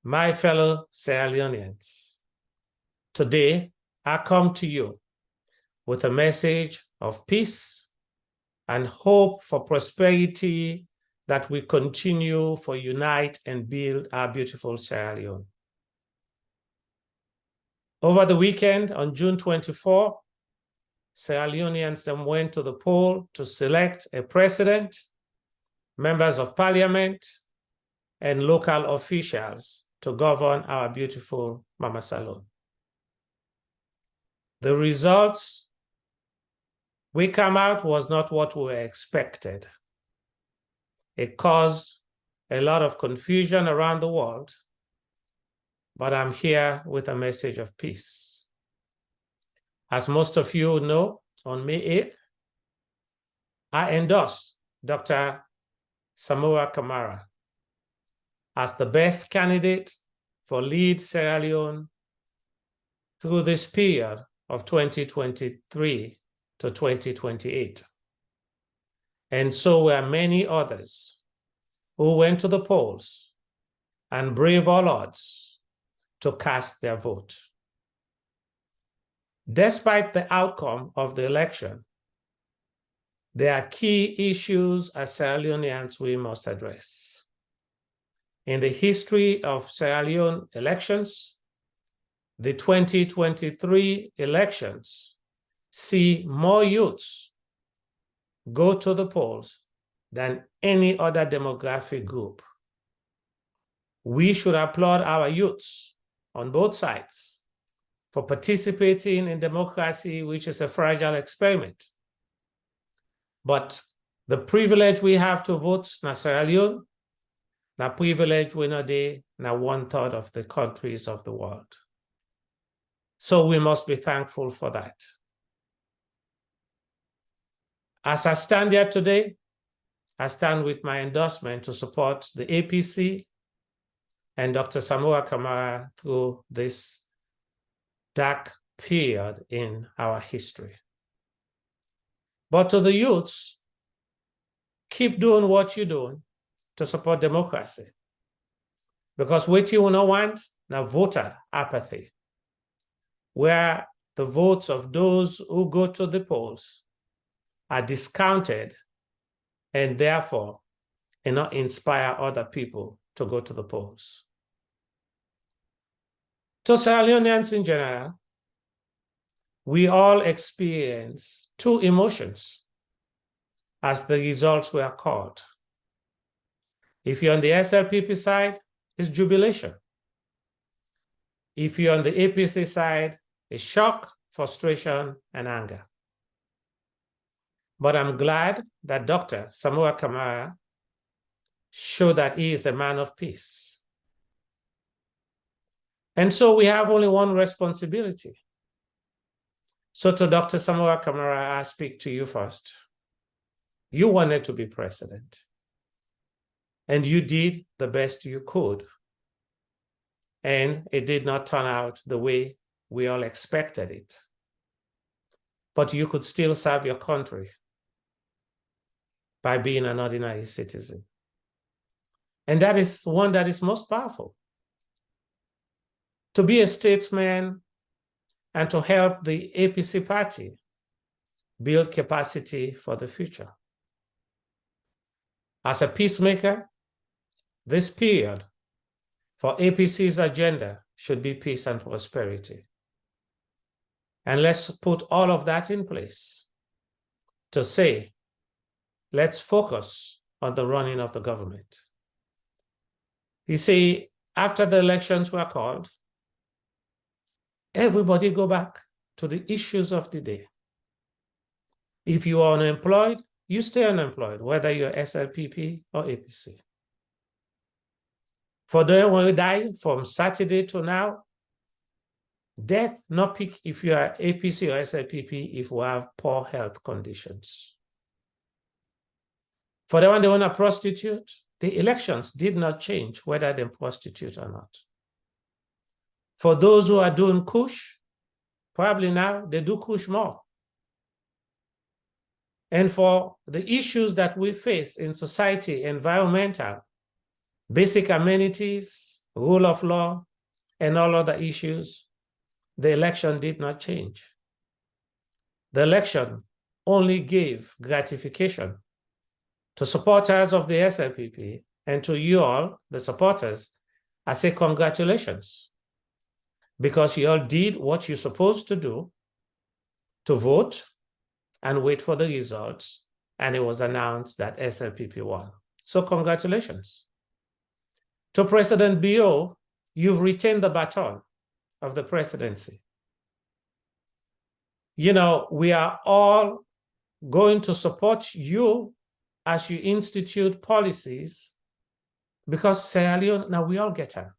My fellow Sierra Leoneans, today I come to you with a message of peace and hope for prosperity that we continue for unite and build our beautiful Sierra Leone. Over the weekend on June 24, Sierra Leoneans then went to the poll to select a president, members of parliament, and local officials to govern our beautiful Mama Salone. The results we come out was not what we expected. It caused a lot of confusion around the world, but I'm here with a message of peace. As most of you know, on May 8th, I endorsed Dr. Samoa Kamara as the best candidate for lead Sierra Leone through this period of 2023 to 2028. And so were many others who went to the polls and braved all odds to cast their vote. Despite the outcome of the election, there are key issues as Sierra Leoneans we must address. In the history of Sierra Leone elections, the 2023 elections see more youths go to the polls than any other demographic group. We should applaud our youths on both sides for participating in democracy, which is a fragile experiment. But the privilege we have to vote in Sierra Leone, na privilege we know de na 1/3 of the countries of the world. So we must be thankful for that. As I stand here today, I stand with my endorsement to support the APC and Dr. Samoa Kamara through this dark period in our history. But to the youths, keep doing what you're doing to support democracy. Because what you don't want, now voter apathy, where the votes of those who go to the polls are discounted and therefore cannot inspire other people to go to the polls. To Sierra Leoneans in general, we all experience two emotions as the results were called. If you're on the SLPP side, it's jubilation. If you're on the APC side, it's shock, frustration, and anger. But I'm glad that Dr. Samoa Kamara showed that he is a man of peace. And so we have only one responsibility. So to Dr. Samoa Kamara, I speak to you first. You wanted to be president, and you did the best you could. And it did not turn out the way we all expected it. But you could still serve your country by being an ordinary citizen. And that is one that is most powerful. To be a statesman and to help the APC party build capacity for the future. As a peacemaker, this period for APC's agenda should be peace and prosperity. And let's put all of that in place to say, let's focus on the running of the government. You see, after the elections were called, everybody go back to the issues of the day. If you are unemployed, you stay unemployed, whether you're SLPP or APC. For those who die from Saturday to now, death not pick if you are APC or SLPP if you have poor health conditions. For the one they want to prostitute, the elections did not change whether they prostitute or not. For those who are doing kush, probably now they do kush more. And for the issues that we face in society, environmental, basic amenities, rule of law, and all other issues, the election did not change. The election only gave gratification to supporters of the SLPP and to you all, the supporters. I say congratulations, because you all did what you're supposed to do, to vote and wait for the results, and it was announced that SLPP won. So congratulations. To President Bio, you've retained the baton of the presidency. You know, we are all going to support you as you institute policies, because Sierra Leone, now we all get her.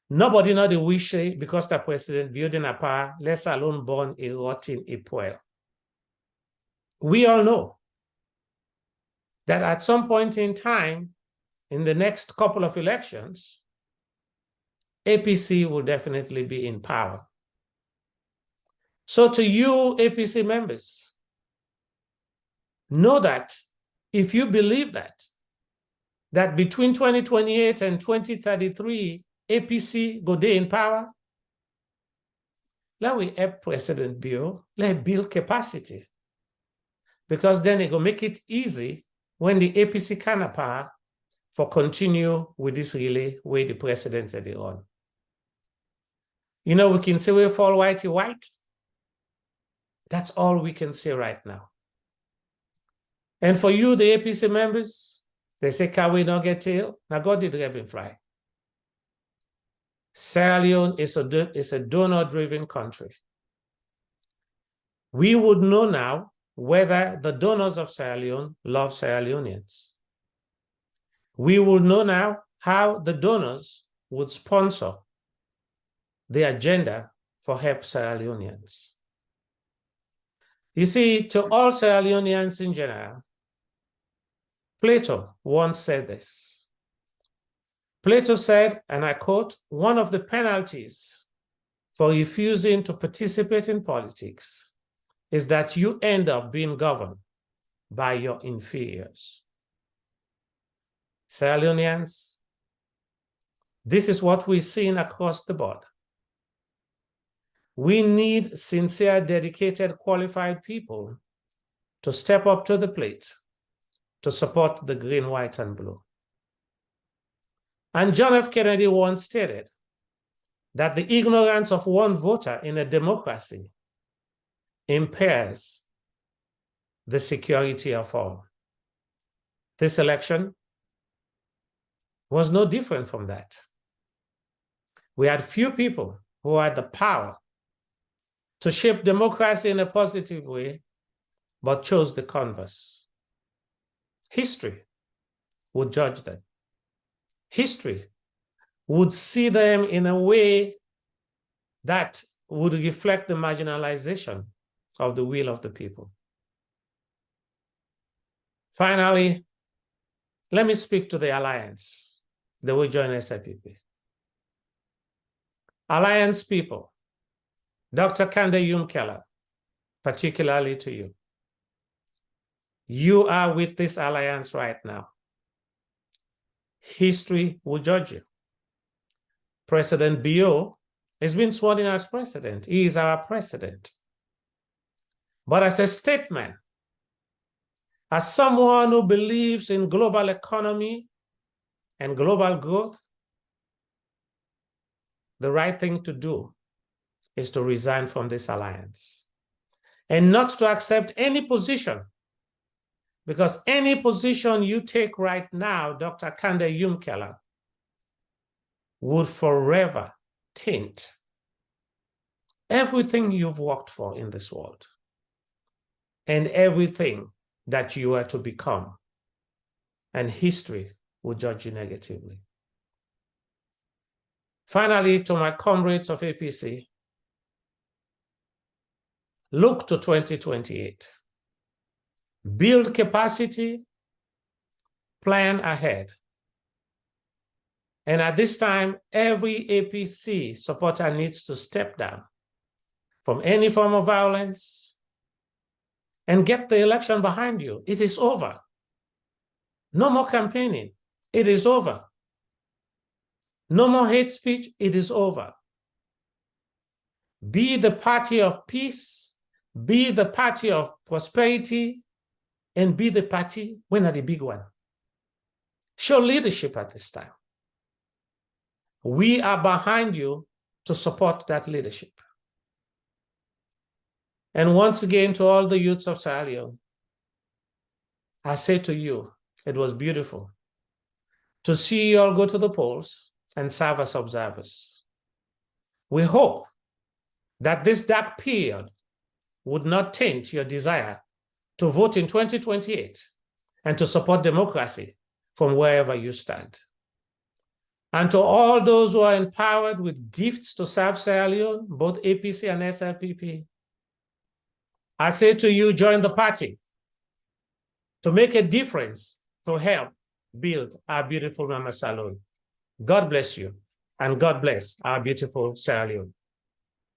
Nobody know the wish because the president building a power, let alone born a rotten a poil. We all know that at some point in time, in the next couple of elections, APC will definitely be in power. So to you, APC members, know that if you believe that between 2028 and 2033, APC go there in power, let we help President Bio, let build capacity. Because then it will make it easy when the APC can power for continue with this relay where the president said it on. You know, we can say we fall whitey white. That's all we can say right now. And for you, the APC members, they say, can we not get tail? Now God did rabbit fly. Sierra Leone is a donor-driven country. We would know now whether the donors of Sierra Leone love Sierra Leoneans. We will know now how the donors would sponsor the agenda for help Sierra Leoneans. You see, to all Sierra Leoneans in general, Plato once said this. Plato said, and I quote, one of the penalties for refusing to participate in politics is that you end up being governed by your inferiors. Sierra Leoneans, this is what we're seeing across the board. We need sincere, dedicated, qualified people to step up to the plate to support the green, white, and blue. And John F. Kennedy once stated that the ignorance of one voter in a democracy impairs the security of all. This election was no different from that. We had few people who had the power to shape democracy in a positive way, but chose the converse. History would judge them. History would see them in a way that would reflect the marginalization of the will of the people. Finally, let me speak to the Alliance that will join SLPP. Alliance people, Dr. Kande Keller, particularly to you. You are with this alliance right now. History will judge you. President Bio has been sworn in as president. He is our president. But as a statement, as someone who believes in global economy and global growth, the right thing to do is to resign from this alliance and not to accept any position, because any position you take right now, Dr. Kande Keller, would forever taint everything you've worked for in this world and everything that you are to become, and history will judge you negatively. Finally, to my comrades of APC, look to 2028. Build capacity, plan ahead. And at this time, every APC supporter needs to step down from any form of violence and get the election behind you. It is over. No more campaigning. It is over. No more hate speech. It is over. Be the party of peace, be the party of prosperity, and be the party, when are the big one? Show leadership at this time. We are behind you to support that leadership. And once again, to all the youths of Sierra Leone, I say to you, it was beautiful to see you all go to the polls and serve as observers. We hope that this dark period would not taint your desire to vote in 2028 and to support democracy from wherever you stand. And to all those who are empowered with gifts to serve Sierra Leone, both APC and SLPP, I say to you, join the party to make a difference to help build our beautiful Mama Sierra Leone. God bless you, and God bless our beautiful Sierra Leone.